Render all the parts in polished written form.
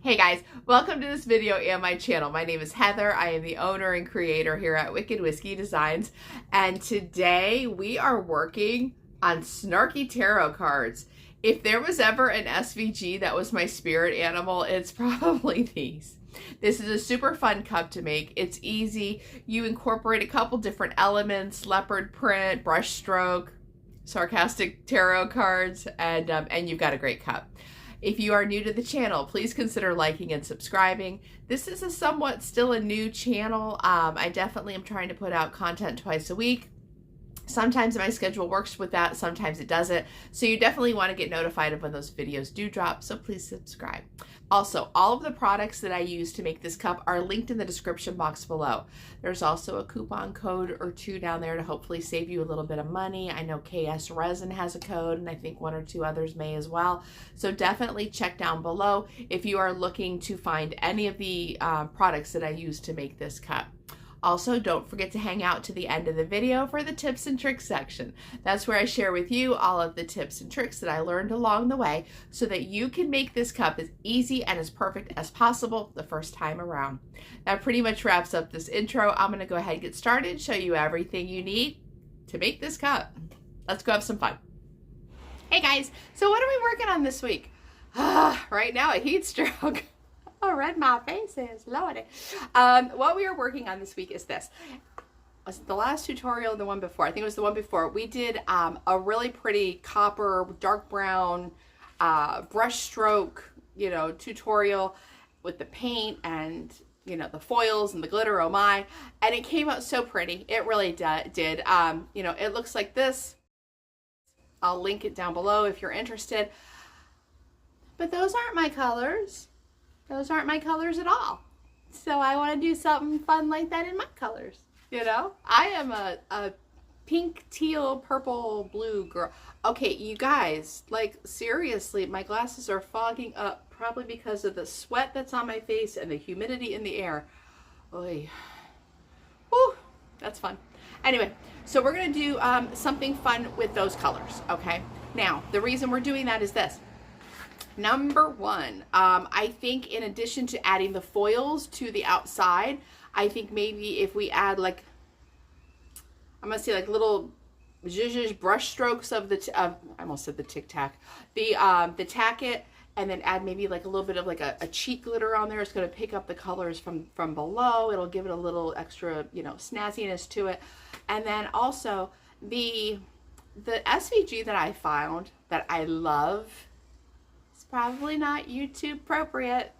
Hey guys, welcome to this video and my channel. My name is Heather. I am the owner and creator here at Wicked Whiskey Designs. And today we are working on snarky tarot cards. If there was ever an SVG that was my spirit animal, it's probably these. This is a super fun cup to make. It's easy. You incorporate a couple different elements, leopard print, brushstroke, sarcastic tarot cards, and you've got a great cup. If you are new to the channel, please consider liking and subscribing. This is still a new channel. I definitely am trying to put out content twice a week. Sometimes my schedule works with that, sometimes it doesn't. So you definitely want to get notified of when those videos do drop, so please subscribe. Also, all of the products that I use to make this cup are linked in the description box below. There's also a coupon code or two down there to hopefully save you a little bit of money. I know KS Resin has a code, and I think one or two others may as well. So definitely check down below if you are looking to find any of the products that I use to make this cup. Also, don't forget to hang out to the end of the video for the tips and tricks section. That's where I share with you all of the tips and tricks that I learned along the way so that you can make this cup as easy and as perfect as possible the first time around. That pretty much wraps up this intro. I'm going to go ahead and get started, show you everything you need to make this cup. Let's go have some fun. Hey guys, so what are we working on this week? Right now, a heat stroke. Oh, red my face is, Lordy. What we are working on this week is this. Was it the last tutorial or the one before? I think it was the one before. We did a really pretty copper, dark brown brush stroke, tutorial with the paint and, the foils and the glitter, oh my. And it came out so pretty. It really did. It looks like this. I'll link it down below if you're interested. But those aren't my colors. Those aren't my colors at all. So I want to do something fun like that in my colors. I am a pink, teal, purple, blue girl. Okay, you guys, like seriously, my glasses are fogging up probably because of the sweat that's on my face and the humidity in the air. Oy. Whew, that's fun. Anyway, so we're going to do something fun with those colors, okay? Now, the reason we're doing that is this. Number one, I think in addition to adding the foils to the outside, I think maybe if we add I'm gonna say like little brush strokes of I almost said the Tic Tac, the tacket, and then add maybe like a little bit of like a cheek glitter on there. It's gonna pick up the colors from below. It'll give it a little extra, snazziness to it. And then also the SVG that I found that I love. Probably not YouTube appropriate.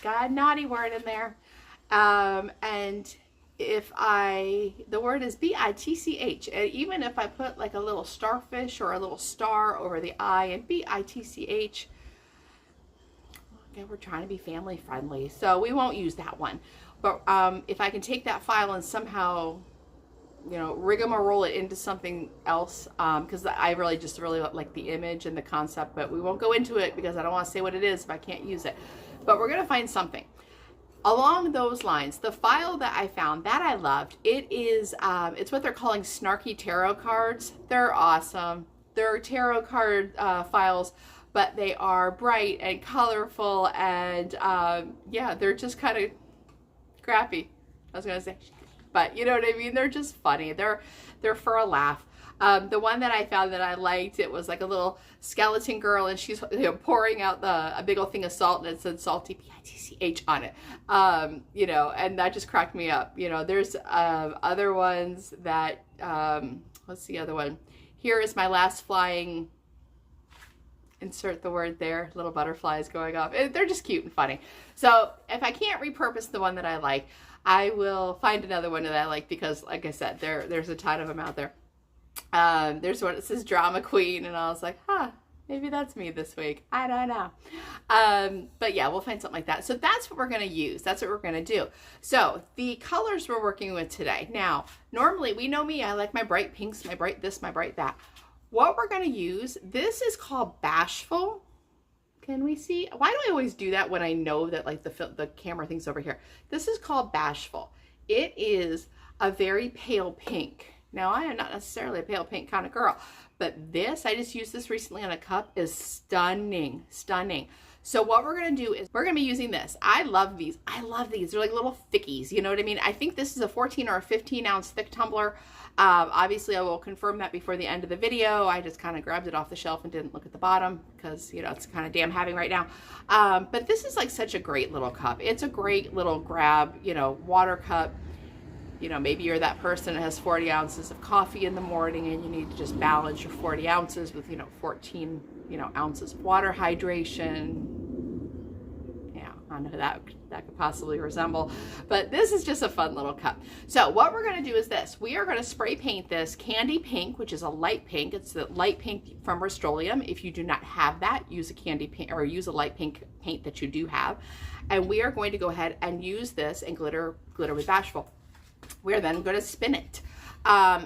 Got a naughty word in there. And if the word is B-I-T-C-H, and even if I put like a little starfish or a little star over the I and B-I-T-C-H, okay, we're trying to be family friendly, so we won't use that one. But if I can take that file and somehow rigmarole it into something else, because I really like the image and the concept, but we won't go into it because I don't want to say what it is if I can't use it. But we're going to find something along those lines. The file that I found that I loved, it is it's what they're calling snarky tarot cards. They're awesome. They're tarot card files, but they are bright and colorful, and yeah, they're just kind of crappy, I was gonna say. But you know what I mean? They're just funny. They're for a laugh. The one that I found that I liked, it was like a little skeleton girl, and she's pouring out a big old thing of salt, and it said salty P-I-T-C-H on it. And that just cracked me up. There's other ones that what's the other one? Here is my last flying. Insert the word there. Little butterflies going off. They're just cute and funny. So if I can't repurpose the one that I like, I will find another one that I like, because like I said, there's a ton of them out there. There's one that says Drama Queen, and I was like, maybe that's me this week. I don't know. But yeah, we'll find something like that. So that's what we're going to use. That's what we're going to do. So the colors we're working with today. Now, normally, we know me, I like my bright pinks, my bright this, my bright that. What we're going to use, this is called Bashful. Can we see? Why do I always do that when I know that like the camera thing's over here? This is called Bashful. It is a very pale pink. Now, I am not necessarily a pale pink kind of girl, but this, I just used this recently on a cup, is stunning, stunning. So what we're going to do is we're going to be using this. I love these. I love these. They're like little thickies. You know what I mean? I think this is a 14 or a 15 ounce thick tumbler. Obviously I will confirm that before the end of the video. I just kind of grabbed it off the shelf and didn't look at the bottom because, you know, it's kind of damn heavy right now. But this is like such a great little cup. It's a great little grab, you know, water cup. You know, maybe you're that person that has 40 ounces of coffee in the morning and you need to just balance your 40 ounces with, you know, 14, you know, ounces of water hydration. Yeah, I know that could possibly resemble, but this is just a fun little cup. So what we're going to do is this. We are going to spray paint this candy pink, which is a light pink. It's the light pink from Rust-Oleum. If you do not have that, use a candy pink or use a light pink paint that you do have. And we are going to go ahead and use this and glitter with Bashful. We're then going to spin it.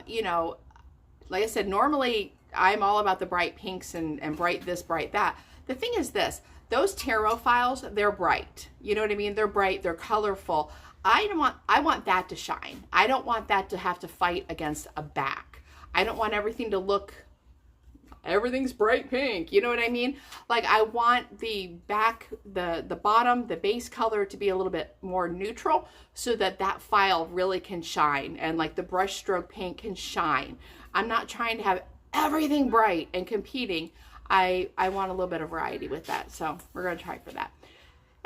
You know, like I said, normally I'm all about the bright pinks and bright this, bright that. The thing is this, those tarot files, they're bright. You know what I mean? They're bright, they're colorful. I want that to shine. I don't want that to have to fight against a back. I don't want everything to look, everything's bright pink. You know what I mean? Like I want the back, the bottom, the base color to be a little bit more neutral so that that file really can shine and like the brush stroke paint can shine. I'm not trying to have everything bright and competing. I want a little bit of variety with that. So we're going to try for that.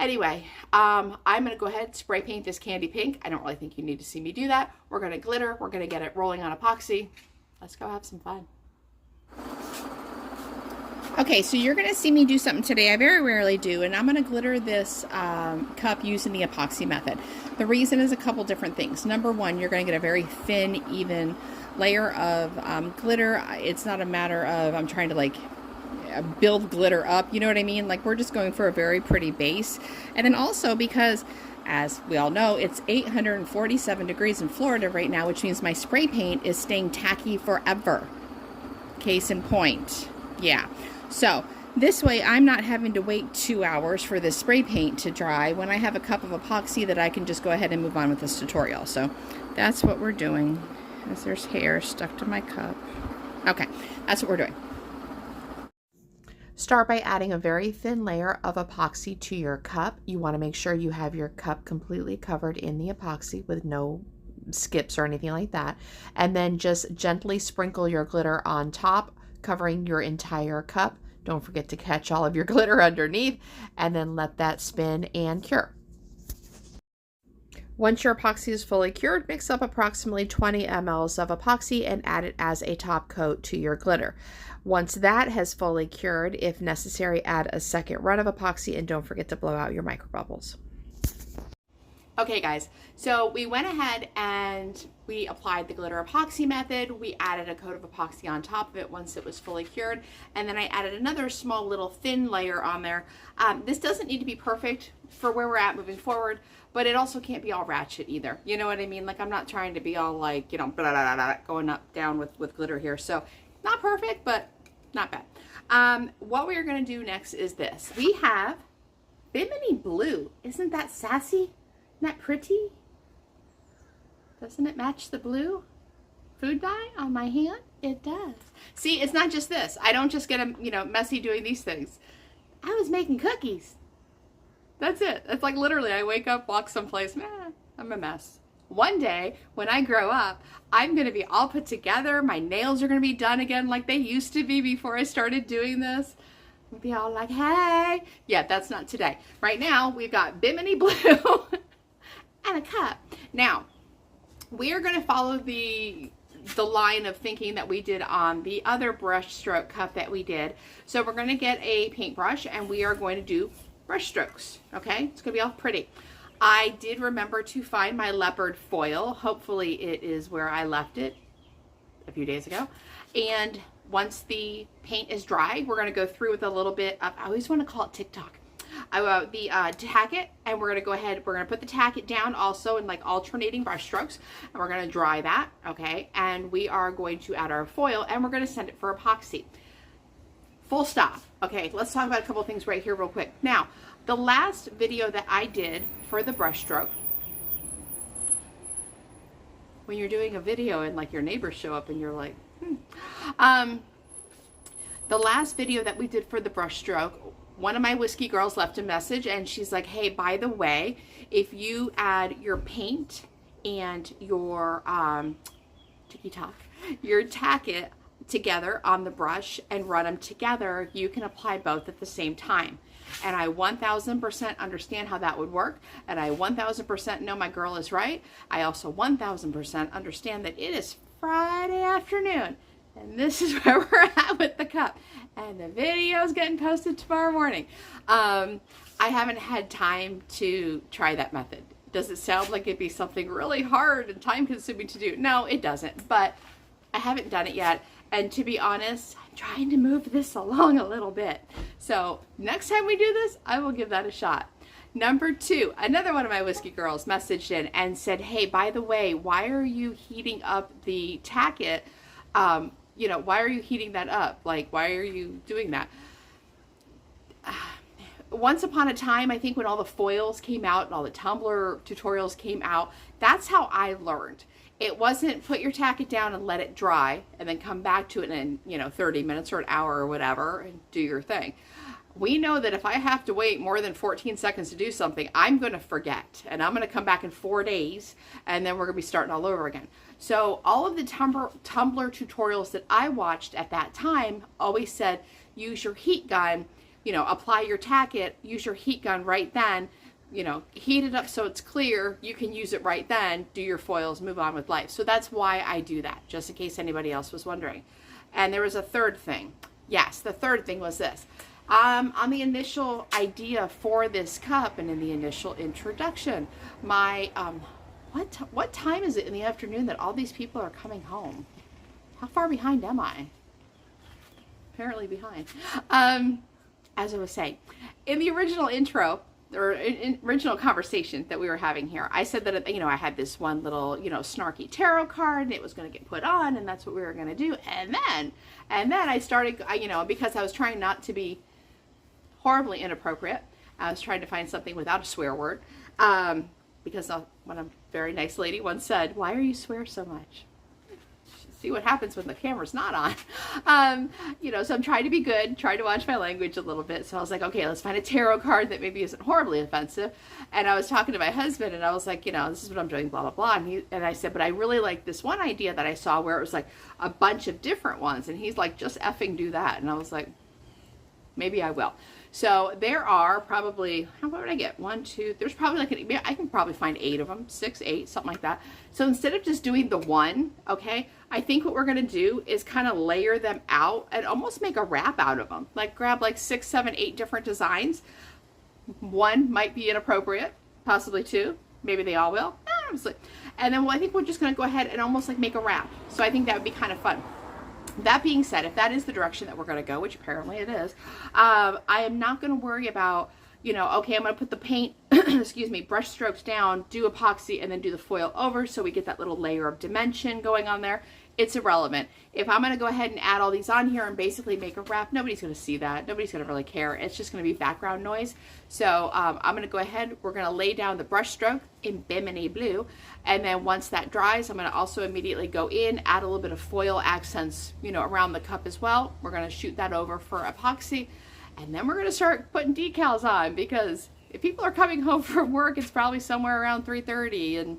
Anyway, I'm going to go ahead and spray paint this candy pink. I don't really think you need to see me do that. We're going to glitter. We're going to get it rolling on epoxy. Let's go have some fun. Okay, so you're going to see me do something today I very rarely do, and I'm going to glitter this cup using the epoxy method. The reason is a couple different things. Number one, you're going to get a very thin, even layer of glitter. It's not a matter of I'm trying to like build glitter up, you know what I mean? Like we're just going for a very pretty base. And then also because, as we all know, it's 847 degrees in Florida right now, which means my spray paint is staying tacky forever. Case in point. Yeah. So this way I'm not having to wait 2 hours for this spray paint to dry when I have a cup of epoxy that I can just go ahead and move on with this tutorial. So that's what we're doing. As there's hair stuck to my cup. Okay, that's what we're doing. Start by adding a very thin layer of epoxy to your cup. You want to make sure you have your cup completely covered in the epoxy with no skips or anything like that. And then just gently sprinkle your glitter on top, covering your entire cup. Don't forget to catch all of your glitter underneath and then let that spin and cure. Once your epoxy is fully cured, mix up approximately 20 mLs of epoxy and add it as a top coat to your glitter. Once that has fully cured, if necessary, add a second run of epoxy and don't forget to blow out your microbubbles. Okay guys, so we went ahead and we applied the glitter epoxy method. We added a coat of epoxy on top of it once it was fully cured, and then I added another small little thin layer on there. This doesn't need to be perfect for where we're at moving forward, but it also can't be all ratchet either. You know what I mean? Like I'm not trying to be all like, you know, blah, blah, blah, blah, going up, down with glitter here. So not perfect, but not bad. What we are going to do next is this. We have Bimini Blue. Isn't that sassy? Isn't that pretty? Doesn't it match the blue food dye on my hand? It does. See, it's not just this. I don't just get, you know, messy doing these things. I was making cookies. That's it. It's like literally I wake up, walk someplace, I'm a mess. One day when I grow up, I'm going to be all put together. My nails are going to be done again like they used to be before I started doing this. I'll be all like, hey. Yeah, that's not today. Right now, we've got Bimini Blue and a cup. Now, we are going to follow the line of thinking that we did on the other brush stroke cup that we did. So we're going to get a paintbrush and we are going to do brush strokes. Okay, it's going to be all pretty. I did remember to find my leopard foil. Hopefully it is where I left it a few days ago. And once the paint is dry, we're going to go through with a little bit of, I always want to call it TikTok. Tack it, and we're going to go ahead, we're going to put the tack down also in like alternating brush strokes, and we're going to dry that, okay, and we are going to add our foil, and we're going to send it for epoxy. Full stop. Okay, let's talk about a couple things right here real quick. Now, the last video that I did for the brush stroke, when you're doing a video and like your neighbors show up and you're like, the last video that we did for the brush stroke, one of my whiskey girls left a message and she's like, hey, by the way, if you add your paint and your your tacket together on the brush and run them together, you can apply both at the same time. And I 1000% understand how that would work. And I 1000% know my girl is right. I also 1000% understand that it is Friday afternoon. And this is where we're at with the cup. And the video is getting posted tomorrow morning. I haven't had time to try that method. Does it sound like it'd be something really hard and time consuming to do? No, it doesn't. But I haven't done it yet. And to be honest, I'm trying to move this along a little bit. So next time we do this, I will give that a shot. Number 2, another one of my whiskey girls messaged in and said, hey, by the way, why are you heating up the tacket? You know, why are you heating that up? Like, why are you doing that? Once upon a time, I think when all the foils came out and all the tumbler tutorials came out, that's how I learned. It wasn't put your tacket down and let it dry and then come back to it in, you know, 30 minutes or an hour or whatever and do your thing. We know that if I have to wait more than 14 seconds to do something, I'm going to forget. And I'm going to come back in 4 days and then we're going to be starting all over again. So all of the tumbler tutorials that I watched at that time always said, use your heat gun, you know, apply your tacket, use your heat gun right then. You know, heat it up so it's clear, you can use it right then, do your foils, move on with life. So that's why I do that, just in case anybody else was wondering. And there was a third thing. Yes, the third thing was this. On the initial idea for this cup and in the initial introduction, my, what time is it in the afternoon that all these people are coming home? How far behind am I? Apparently behind. As I was saying, in the original intro, or original conversation that we were having here, I said that, you know, I had this one little, you know, snarky tarot card and it was going to get put on and that's what we were going to do. And then I started, you know, because I was trying not to be horribly inappropriate, I was trying to find something without a swear word, because when a very nice lady once said, why are you swear so much? See what happens when the camera's not on. You know, so I'm trying to be good, trying to watch my language a little bit. So I was like, okay, let's find a tarot card that maybe isn't horribly offensive. And I was talking to my husband and I was like, you know, this is what I'm doing, blah, blah, blah. And I said, but I really like this one idea that I saw where it was like a bunch of different ones. And he's like, just effing do that. And I was like, maybe I will. So there are probably, how about I get 1, 2, there's probably like, I can probably find 8 of them, 6, 8, something like that. So instead of just doing the one, okay, I think what we're going to do is kind of layer them out and almost make a wrap out of them. Like grab like 6, 7, 8 different designs. One might be inappropriate, possibly 2. Maybe they all will. Honestly. And then I think we're just going to go ahead and almost like make a wrap. So I think that would be kind of fun. That being said, if that is the direction that we're going to go, which apparently it is, I am not going to worry about, you know, okay, I'm going to put the paint, excuse me, brush strokes down, do epoxy, and then do the foil over so we get that little layer of dimension going on there. It's irrelevant. If I'm going to go ahead and add all these on here and basically make a wrap, nobody's going to see that. Nobody's going to really care. It's just going to be background noise. So I'm going to go ahead. We're going to lay down the brush stroke in Bimini Blue. And then once that dries, I'm going to also immediately go in, add a little bit of foil accents, you know, around the cup as well. We're going to shoot that over for epoxy. And then we're going to start putting decals on, because if people are coming home from work, it's probably somewhere around 3:30 and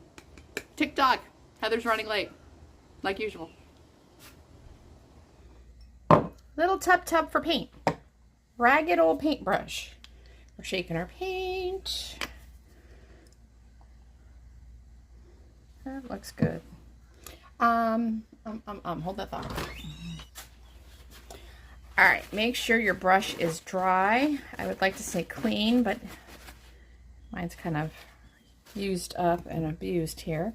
TikTok, Heather's running late. Like usual. Little tub for paint. Ragged old paintbrush. We're shaking our paint. That looks good. Hold that thought. All right, make sure your brush is dry. I would like to say clean, but mine's kind of used up and abused here.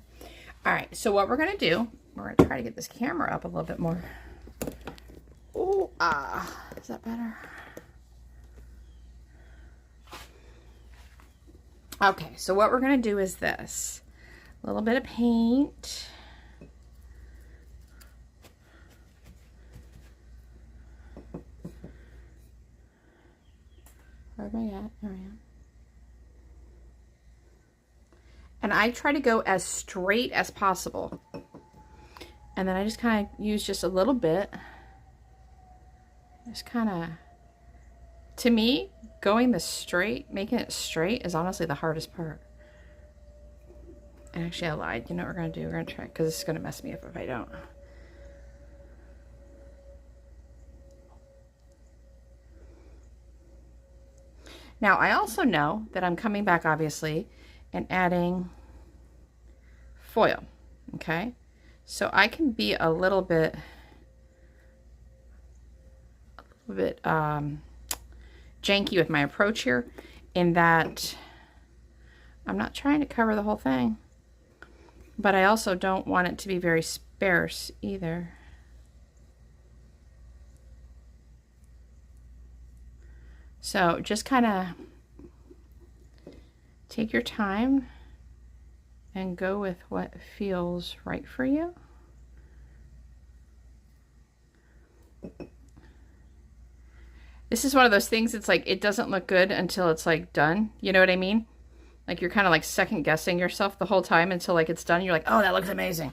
All right, so what we're gonna do, we're going to try to get this camera up a little bit more. Ooh, is that better? Okay, so what we're going to do is this. A little bit of paint. Where am I at? There I am. And I try to go as straight as possible. And then I just kind of use just a little bit. Just kind of, to me, going this straight, making it straight is honestly the hardest part. Actually, I lied. You know what we're going to do? We're going to try, because this is going to mess me up if I don't. Now, I also know that I'm coming back, obviously, and adding foil, okay? So I can be a little bit janky with my approach here, in that I'm not trying to cover the whole thing, but I also don't want it to be very sparse either. So just kind of take your time and go with what feels right for you. This is one of those things, it's like, it doesn't look good until it's like done. You know what I mean? Like you're kind of like second guessing yourself the whole time until like it's done. You're like, oh, that looks amazing.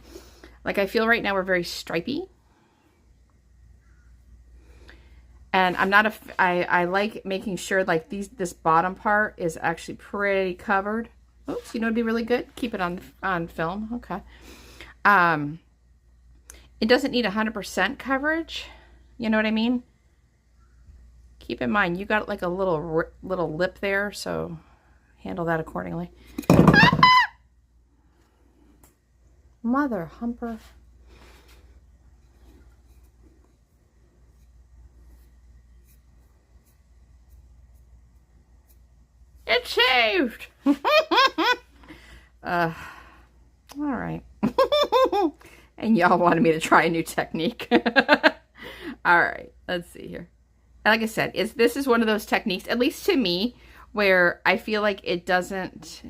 Like I feel right now we're very stripy. And I'm not I like making sure like this bottom part is actually pretty covered. Oops, you know it'd be really good? Keep it on film. Okay. It doesn't need 100% coverage. You know what I mean? Keep in mind, you got like a little lip there, so handle that accordingly. Mother humper. It's shaved. All right. And y'all wanted me to try a new technique. All right, let's see here. Like I said, this is one of those techniques, at least to me, where I feel like it doesn't,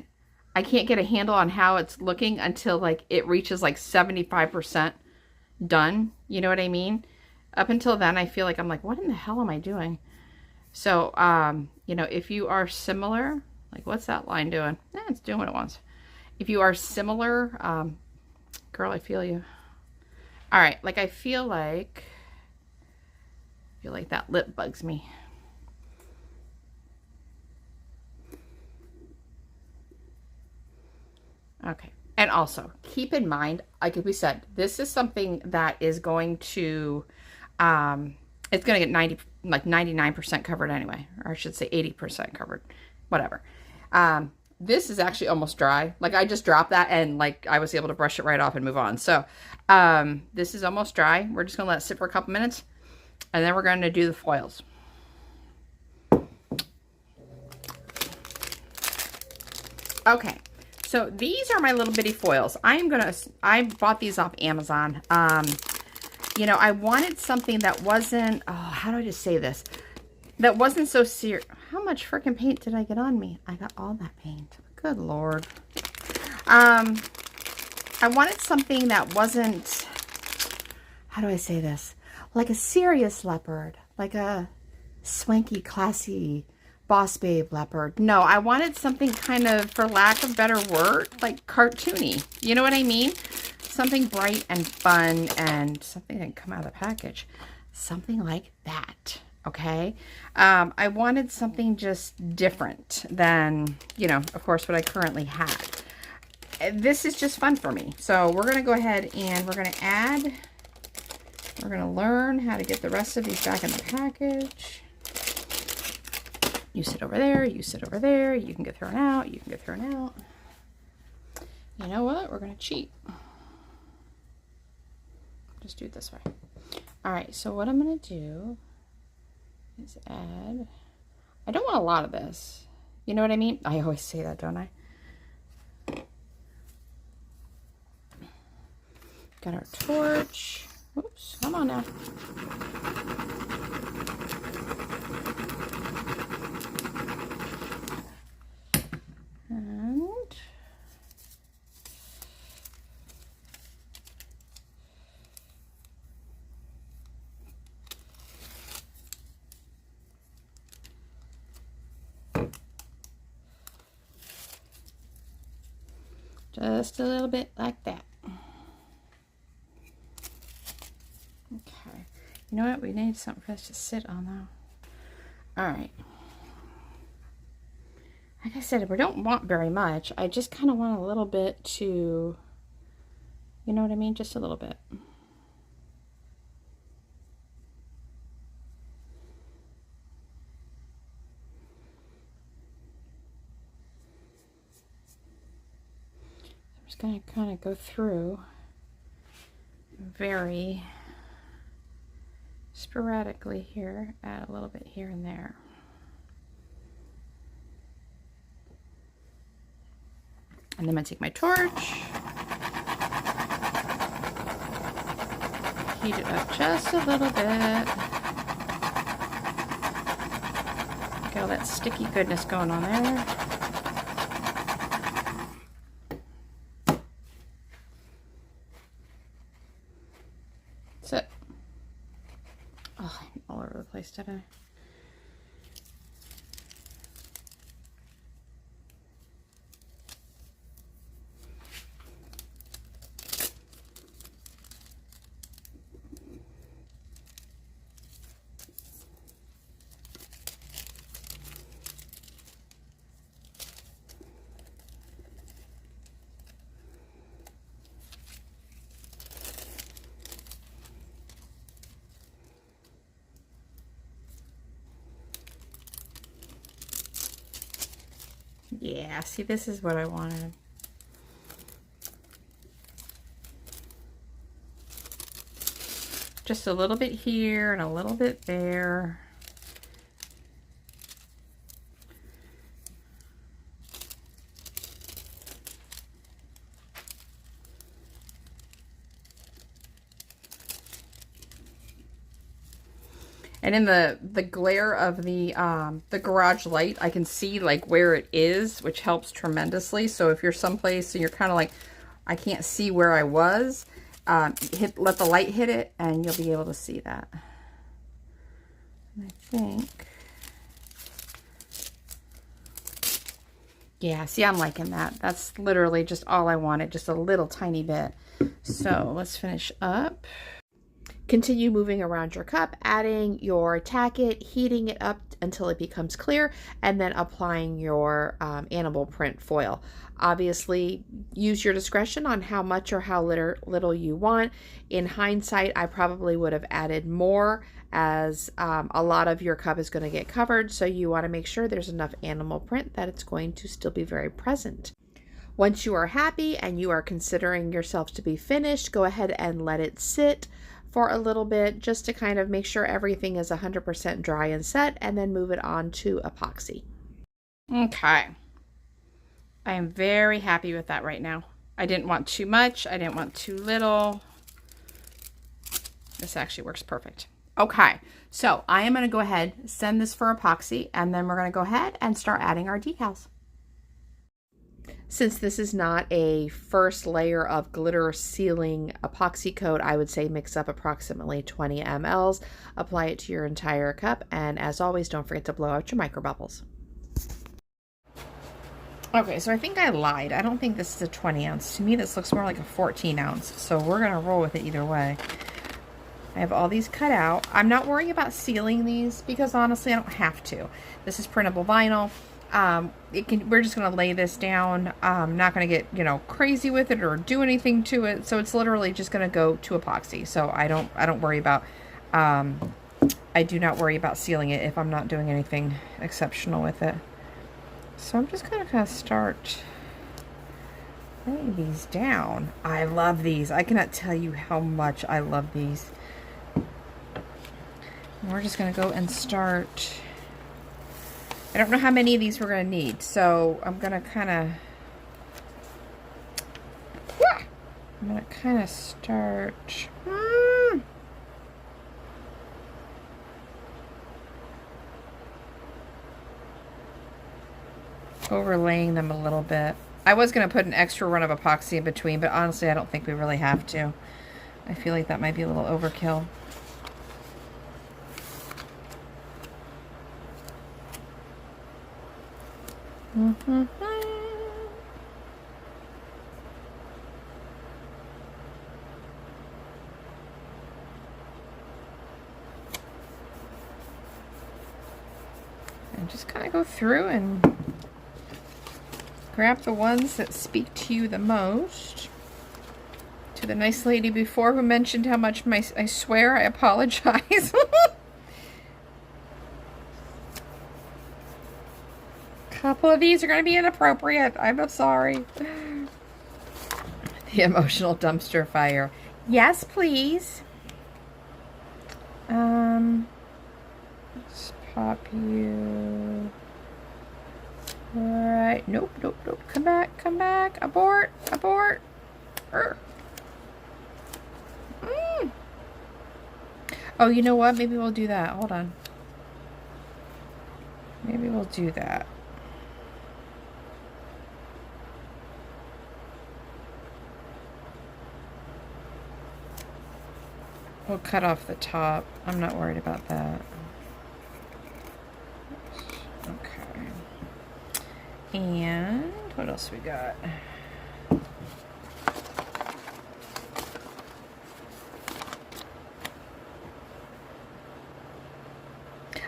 I can't get a handle on how it's looking until like it reaches like 75% done. You know what I mean? Up until then, I feel like I'm like, what in the hell am I doing? So, you know, if you are similar, like what's that line doing? It's doing what it wants. If you are similar, girl, I feel you. All right, like I feel like that lip bugs me. Okay, and also keep in mind, like we said, this is something that is going to, it's going to get 99% covered anyway, or I should say 80% covered, whatever. This is actually almost dry. Like I just dropped that and like I was able to brush it right off and move on. So this is almost dry. We're just going to let it sit for a couple minutes. And then we're going to do the foils. Okay, so these are my little bitty foils. I bought these off Amazon. You know, I wanted something that wasn't, oh, how do I just say this? That wasn't so serious. How much freaking paint did I get on me? I got all that paint. Good Lord. I wanted something that wasn't, how do I say this? Like a serious leopard, like a swanky, classy, boss babe leopard. No, I wanted something kind of, for lack of better word, like cartoony. You know what I mean? Something bright and fun and something that can come out of the package. Something like that, okay? I wanted something just different than, you know, of course, what I currently had. This is just fun for me. So we're going to go ahead and we're going to add... We're going to learn how to get the rest of these back in the package. You sit over there, you sit over there, you can get thrown out, you can get thrown out. You know what? We're going to cheat. Just do it this way. All right, so what I'm going to do is add, I don't want a lot of this. You know what I mean? I always say that, don't I? Got our torch. Oops, come on now. And just a little bit like that. Okay. You know what? We need something for us to sit on now. All right. like I said, we don't want very much. I just kind of want a little bit to, you know what I mean? Just a little bit. I'm just going to kind of go through very sporadically here, add a little bit here and there. And then I'm going to take my torch, heat it up just a little bit. Get all that sticky goodness going on there. That's it. Oh, I'm all over the place today. Yeah, see, this is what I wanted. Just a little bit here and a little bit there. And in the glare of the garage light, I can see like where it is, which helps tremendously. So if you're someplace and you're kind of like, I can't see where I was, let the light hit it and you'll be able to see that. And I think, yeah, see, I'm liking that. That's literally just all I wanted, just a little tiny bit. So let's finish up. Continue moving around your cup, adding your tacket, heating it up until it becomes clear, and then applying your animal print foil. Obviously, use your discretion on how much or how little you want. In hindsight, I probably would have added more, as a lot of your cup is going to get covered, so you want to make sure there's enough animal print that it's going to still be very present. Once you are happy and you are considering yourself to be finished, go ahead and let it sit for a little bit just to kind of make sure everything is 100% dry and set, and then move it on to epoxy. Okay. I am very happy with that right now. I didn't want too much. I didn't want too little. This actually works perfect. Okay, so I am going to go ahead, send this for epoxy, and then we're going to go ahead and start adding our decals. Since this is not a first layer of glitter sealing epoxy coat, I would say mix up approximately 20 mLs, apply it to your entire cup, and as always, don't forget to blow out your micro bubbles. Okay, so I think I lied. I don't think this is a 20 ounce. To me, this looks more like a 14 ounce, so we're going to roll with it either way. I have all these cut out. I'm not worrying about sealing these because honestly, I don't have to. This is printable vinyl. We're just going to lay this down. I'm not going to get, crazy with it or do anything to it. So it's literally just going to go to epoxy. So I don't worry about, I do not worry about sealing it if I'm not doing anything exceptional with it. So I'm just going to kind of start laying these down. I love these. I cannot tell you how much I love these. And we're just going to go and start. I don't know how many of these we're going to need, so I'm going to kind of start overlaying them a little bit. I was going to put an extra run of epoxy in between, but honestly, I don't think we really have to. I feel like that might be a little overkill. And just kind of go through and Grab the ones that speak to you the most. To the nice lady before who mentioned how much I swear I apologize. Couple of these are going to be inappropriate. I'm sorry. The emotional dumpster fire. Yes, please. Let's pop you. Alright. Nope, nope, nope. Come back, come back. Abort, abort. Oh, you know what? Maybe we'll do that. Hold on. Maybe we'll do that. We'll cut off the top. I'm not worried about that. Okay. And what else we got?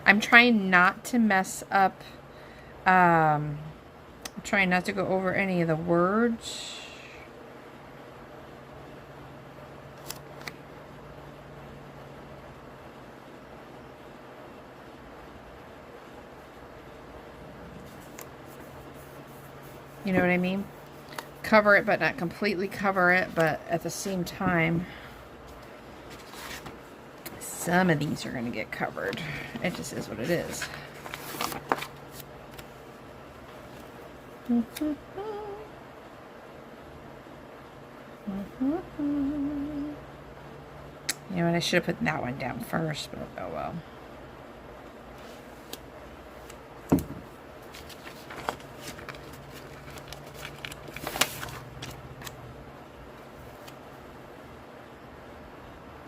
I'm trying not to mess up. I'm trying not to go over any of the words. You know what I mean? Cover it, but not completely cover it, but at the same time, some of these are going to get covered. It just is what it is. You know what? I should have put that one down first, but oh well.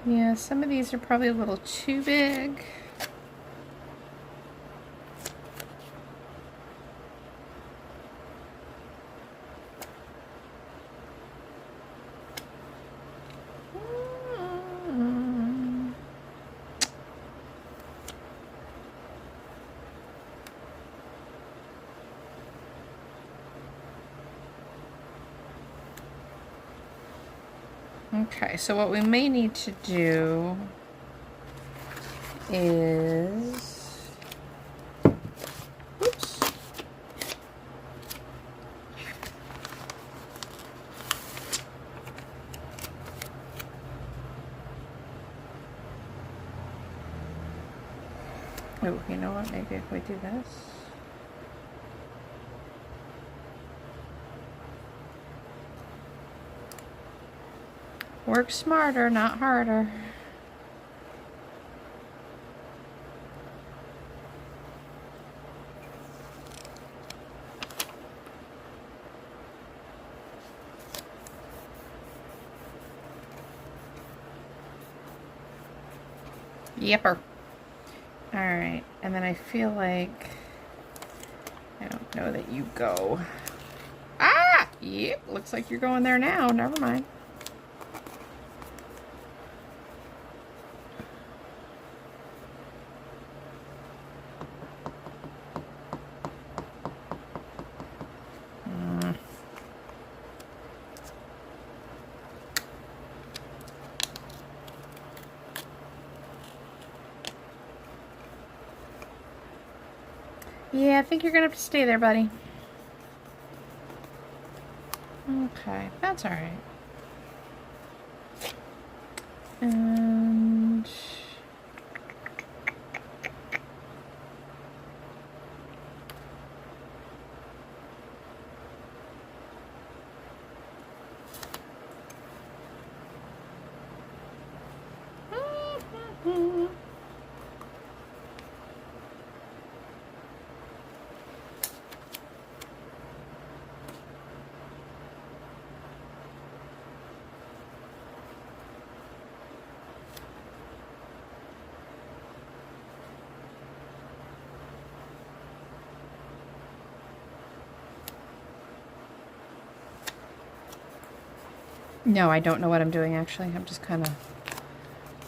Yeah, some of these are probably a little too big. Okay, so what we may need to do is, oops. Oh, you know what? Maybe if we do this. Work smarter, not harder. Yepper. Alright, and then I feel like I don't know that you go. Ah! Yep, looks like you're going there now. Never mind. Yeah, I think you're gonna have to stay there, buddy. Okay, that's all right. And no, I don't know what I'm doing actually. I'm just kind of,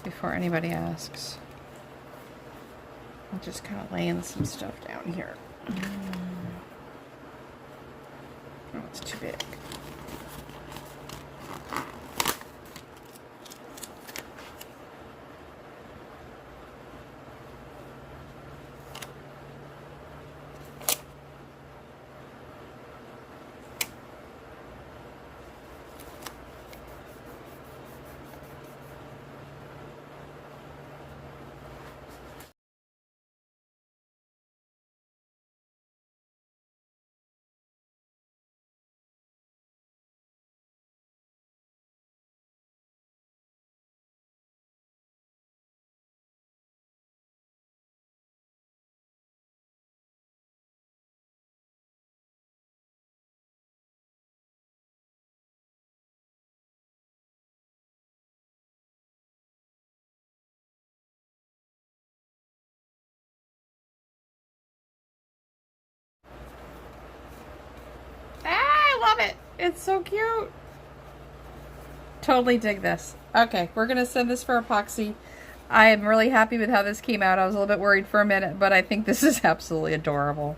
before anybody asks, I'm just kind of laying some stuff down here. It's too big. Love it. It's so cute. Totally dig this. Okay, we're gonna send this for epoxy. I am really happy with how this came out. I was a little bit worried for a minute, but I think this is absolutely adorable.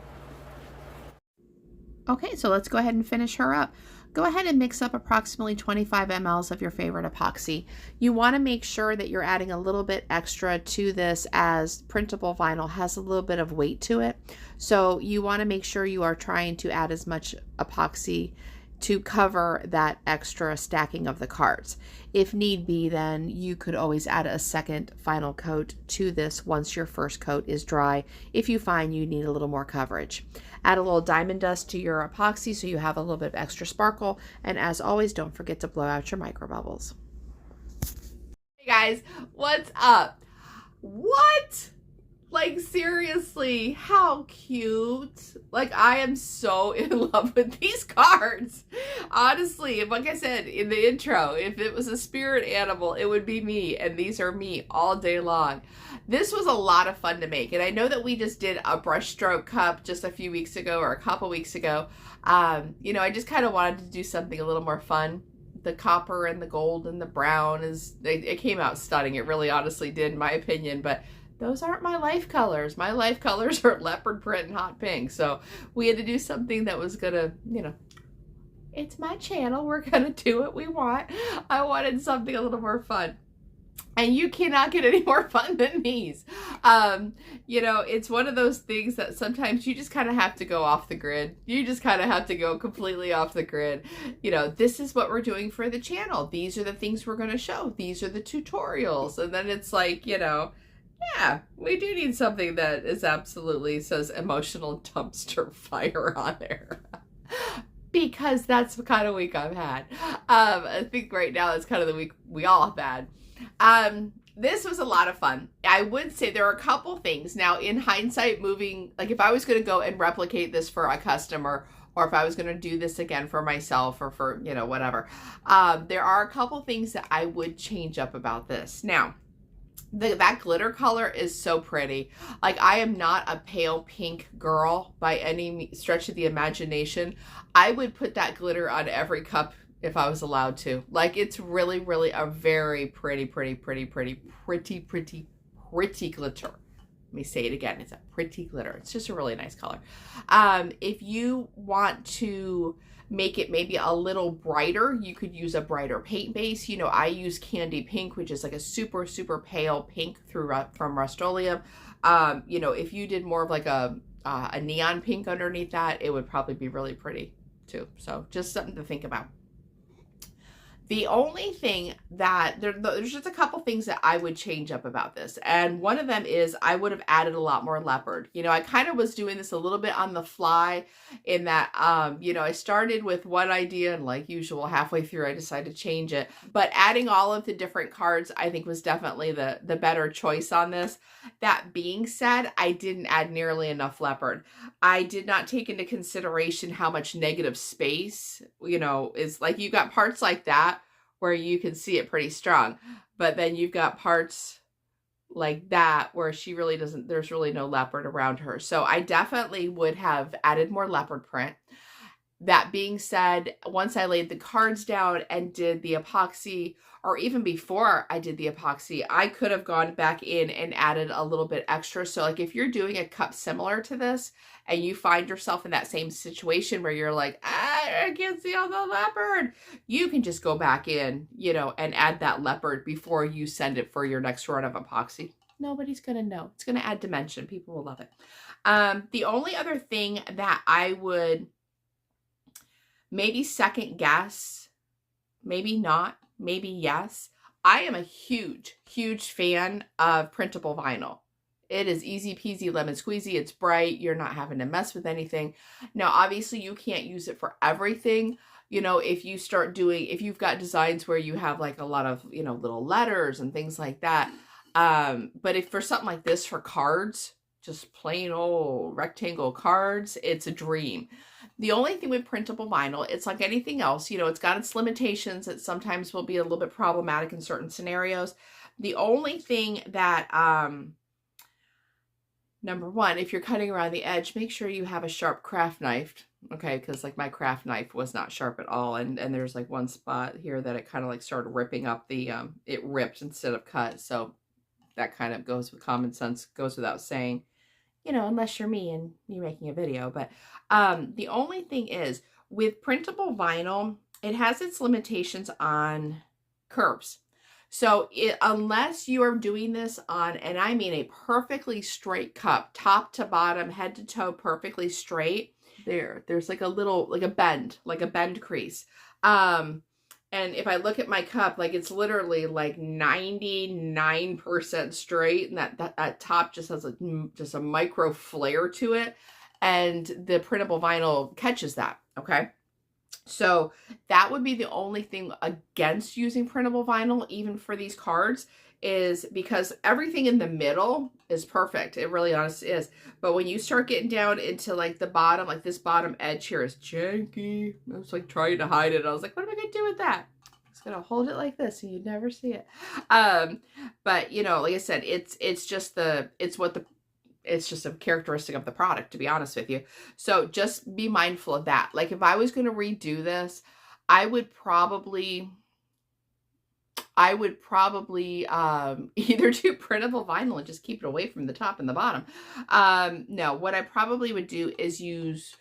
Okay, so let's go ahead and finish her up. Go ahead and mix up approximately 25 mLs of your favorite epoxy. You want to make sure that you're adding a little bit extra to this, as printable vinyl has a little bit of weight to it. So you want to make sure you are trying to add as much epoxy to cover that extra stacking of the cards. If need be, then you could always add a second final coat to this once your first coat is dry, if you find you need a little more coverage. Add a little diamond dust to your epoxy so you have a little bit of extra sparkle, and as always, don't forget to blow out your micro bubbles. Hey guys, what's up? What? Like, seriously, how cute. Like, I am so in love with these cards. Honestly, like I said in the intro, if it was a spirit animal, it would be me, and these are me all day long. This was a lot of fun to make, and I know that we just did a brushstroke cup just a few weeks ago, or a couple weeks ago. You know, I just kind of wanted to do something a little more fun. The copper and the gold and the brown it came out stunning. It really honestly did, in my opinion, but those aren't my life colors. My life colors are leopard print and hot pink. So we had to do something that was gonna, you know, it's my channel. We're gonna do what we want. I wanted something a little more fun. And you cannot get any more fun than these. You know, it's one of those things that sometimes you just kind of have to go off the grid. You just kind of have to go completely off the grid. You know, this is what we're doing for the channel. These are the things we're going to show. These are the tutorials. And then it's like, you know, yeah, we do need something that is absolutely says emotional dumpster fire on there. Because that's the kind of week I've had. I think right now it's kind of the week we all have had. This was a lot of fun. I would say there are a couple things. Now, in hindsight, moving, like if I was going to go and replicate this for a customer, or if I was going to do this again for myself or for, you know, whatever, there are a couple things that I would change up about this. Now, that glitter color is so pretty. Like, I am not a pale pink girl by any stretch of the imagination. I would put that glitter on every cup if I was allowed to. Like, it's really, really a very pretty glitter. Let me say it again. It's a pretty glitter. It's just a really nice color. If you want to make it maybe a little brighter, you could use a brighter paint base. You know, I use Candy Pink, which is like a super pale pink from Rust-Oleum. You know, if you did more of like a neon pink underneath that, it would probably be really pretty too. So just something to think about. The only thing that, there's just a couple things that I would change up about this. And one of them is I would have added a lot more leopard. You know, I kind of was doing this a little bit on the fly in that, you know, I started with one idea and like usual, halfway through, I decided to change it. But adding all of the different cards, I think was definitely the better choice on this. That being said, I didn't add nearly enough leopard. I did not take into consideration how much negative space, you know, is like, you got parts like that where you can see it pretty strong, but then you've got parts like that where she really doesn't, there's really no leopard around her. So I definitely would have added more leopard print. That being said, once I laid the cards down and did the epoxy, or even before I did the epoxy, I could have gone back in and added a little bit extra. So like if you're doing a cup similar to this and you find yourself in that same situation where you're like, I can't see all the leopard. You can just go back in, you know, and add that leopard before you send it for your next run of epoxy. Nobody's going to know. It's going to add dimension. People will love it. The only other thing that I would maybe second guess, maybe not, maybe yes. I am a huge, huge fan of printable vinyl. It is easy peasy lemon squeezy. It's bright. You're not having to mess with anything. Now, obviously, you can't use it for everything. You know, if you start doing, if you've got designs where you have like a lot of, you know, little letters and things like that. But if for something like this for cards, just plain old rectangle cards, it's a dream. The only thing with printable vinyl, it's like anything else, you know, it's got its limitations. It sometimes will be a little bit problematic in certain scenarios. The only thing that, number one, if you're cutting around the edge, make sure you have a sharp craft knife, okay? Because like my craft knife was not sharp at all. And there's like one spot here that it kind of like started ripping up the, it ripped instead of cut. So that kind of goes with common sense, goes without saying, you know, unless you're me and you're making a video. But the only thing is with printable vinyl, it has its limitations on curves. So unless you are doing this on, and I mean a perfectly straight cup, top to bottom, head to toe, perfectly straight, there's like a little, like a bend crease. And if I look at my cup, like it's literally like 99% straight, and that top just has just a micro flare to it, and the printable vinyl catches that, okay? So that would be the only thing against using printable vinyl, even for these cards, is because everything in the middle is perfect. It really honestly is. But when you start getting down into like the bottom, like this bottom edge here is janky. I was like trying to hide it. I was like, what am I going to do with that? I was going to hold it like this so you'd never see it. But you know, like I said, it's just a characteristic of the product, to be honest with you. So just be mindful of that. Like if I was going to redo this, I would probably either do printable vinyl and just keep it away from the top and the bottom. No, what I probably would do is use,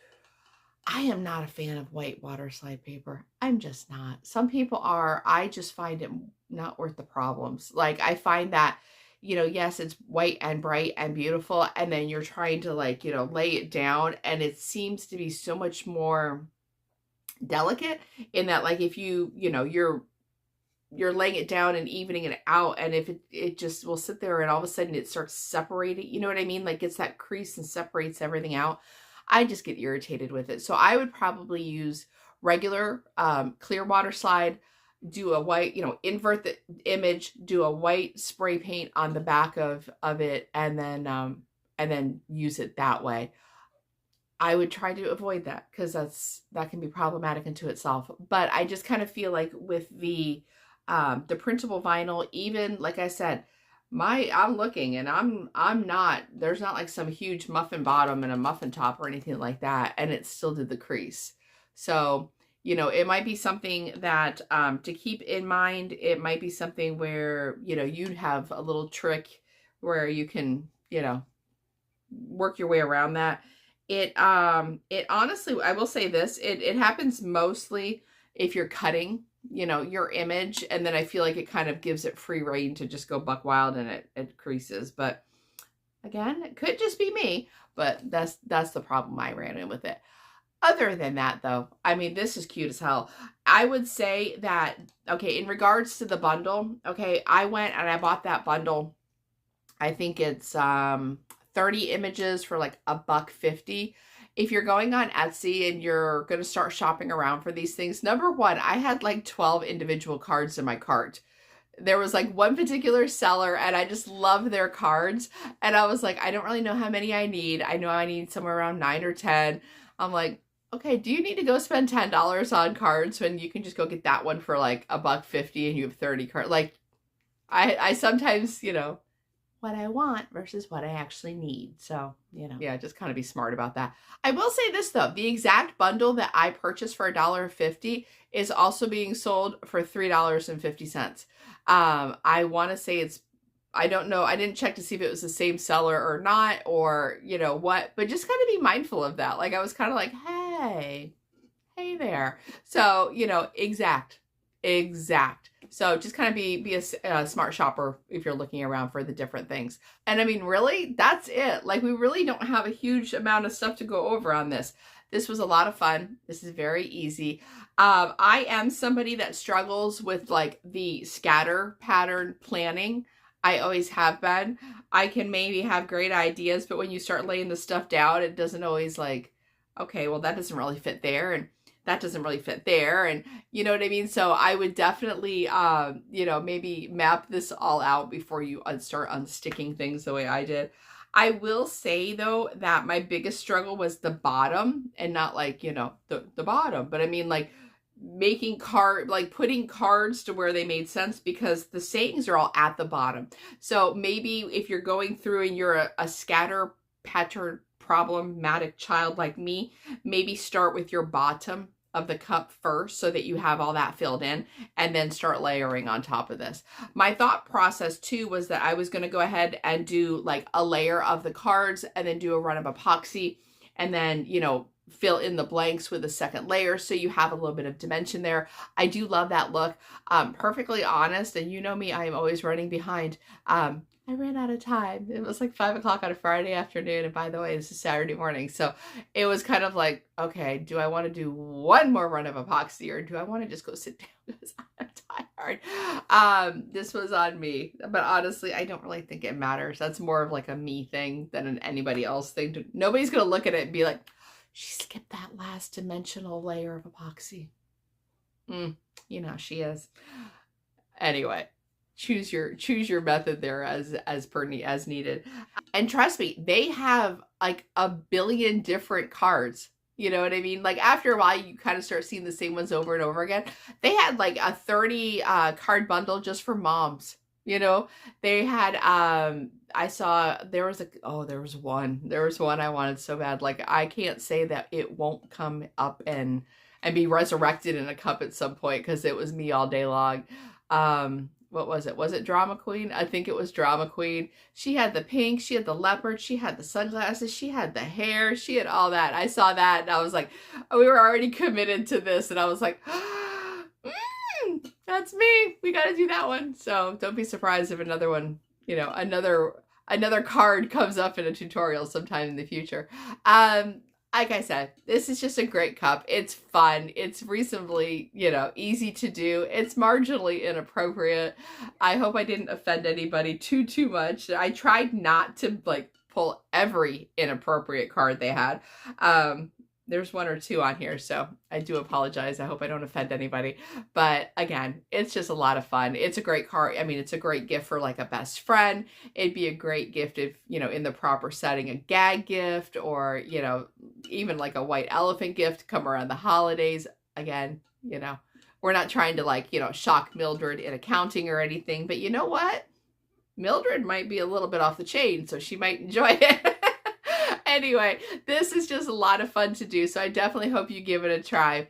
I am not a fan of white water slide paper. I'm just not. Some people are. I just find it not worth the problems. Like I find that, you know, yes, it's white and bright and beautiful, and then you're trying to like, you know, lay it down, and it seems to be so much more delicate in that, like if you know, you're laying it down and evening it out, and if it just will sit there and all of a sudden it starts separating, you know what I mean? Like it's that crease and separates everything out. I just get irritated with it. So I would probably use regular clear water slide, do a white, you know, invert the image, do a white spray paint on the back of it, and then use it that way. I would try to avoid that because that can be problematic into itself. But I just kind of feel like with the printable vinyl, even like I said, I'm looking and I'm not, there's not like some huge muffin bottom and a muffin top or anything like that, and it still did the crease. So, you know, it might be something that to keep in mind. It might be something where, you know, you'd have a little trick where you can, you know, work your way around that. It honestly, I will say this, it happens mostly if you're cutting, you know, your image, and then I feel like it kind of gives it free rein to just go buck wild and it creases. But again, it could just be me, but that's the problem I ran in with it. Other than that, though, I mean, this is cute as hell. I would say that, okay, in regards to the bundle, okay, I went and I bought that bundle. I think it's 30 images for like $1.50. If you're going on Etsy and you're going to start shopping around for these things, number one, I had like 12 individual cards in my cart. There was like one particular seller and I just love their cards. And I was like, I don't really know how many I need. I know I need somewhere around 9 or 10. I'm like, okay, do you need to go spend $10 on cards when you can just go get that one for like $1.50 and you have 30 cards? Like, I sometimes, you know, what I want versus what I actually need. So, you know, yeah, just kind of be smart about that. I will say this though, the exact bundle that I purchased for $1.50 is also being sold for $3.50. I want to say I don't know. I didn't check to see if it was the same seller or not, or, you know, what, but just kind of be mindful of that. Like I was kind of like, hey there. So, you know, exact. So just kind of be a smart shopper if you're looking around for the different things. And I mean, really, that's it. Like, we really don't have a huge amount of stuff to go over on this. This was a lot of fun. This is very easy. I am somebody that struggles with like the scatter pattern planning. I always have been. I can maybe have great ideas, but when you start laying the stuff down, it doesn't always like, okay, well, that doesn't really fit there. And that doesn't really fit there. And you know what I mean? So I would definitely, you know, maybe map this all out before you start unsticking things the way I did. I will say though, that my biggest struggle was the bottom, and not like, you know, the bottom, but I mean like making putting cards to where they made sense, because the sayings are all at the bottom. So maybe if you're going through and you're a scatter pattern problematic child like me, maybe start with your bottom of the cup first so that you have all that filled in, and then start layering on top of this. My thought process too was that I was going to go ahead and do like a layer of the cards and then do a run of epoxy, and then, you know, fill in the blanks with a second layer so you have a little bit of dimension there. I do love that look. Perfectly honest, and you know me, I am always running behind. I ran out of time. It was like 5 o'clock on a Friday afternoon. And by the way, this is Saturday morning. So it was kind of like, okay, do I want to do one more run of epoxy, or do I want to just go sit down because I'm tired? This was on me. But honestly, I don't really think it matters. That's more of like a me thing than an anybody else thing. Nobody's going to look at it and be like, she skipped that last dimensional layer of epoxy. You know, she is. Anyway. Choose your method there as needed. And trust me, they have like a billion different cards. You know what I mean? Like after a while, you kind of start seeing the same ones over and over again. They had like a 30 card bundle just for moms. You know, they had, I saw there was one I wanted so bad. Like, I can't say that it won't come up and be resurrected in a cup at some point, because it was me all day long. What was it? Was it Drama Queen? I think it was Drama Queen. She had the pink, she had the leopard, she had the sunglasses, she had the hair, she had all that. I saw that and I was like, oh, we were already committed to this. And I was like, that's me. We got to do that one. So don't be surprised if another one, you know, another card comes up in a tutorial sometime in the future. Like I said, this is just a great cup. It's fun. It's reasonably, you know, easy to do. It's marginally inappropriate. I hope I didn't offend anybody too much. I tried not to like pull every inappropriate card they had. There's one or two on here, so I do apologize. I hope I don't offend anybody. But again, it's just a lot of fun. It's a great card. I mean, it's a great gift for like a best friend. It'd be a great gift if, you know, in the proper setting, a gag gift, or, you know, even like a white elephant gift come around the holidays. Again, you know, we're not trying to like, you know, shock Mildred in accounting or anything, but you know what? Mildred might be a little bit off the chain, so she might enjoy it. Anyway, this is just a lot of fun to do, so I definitely hope you give it a try.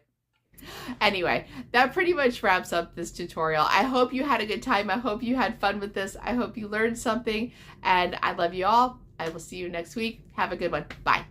Anyway, that pretty much wraps up this tutorial. I hope you had a good time. I hope you had fun with this. I hope you learned something, and I love you all. I will see you next week. Have a good one. Bye.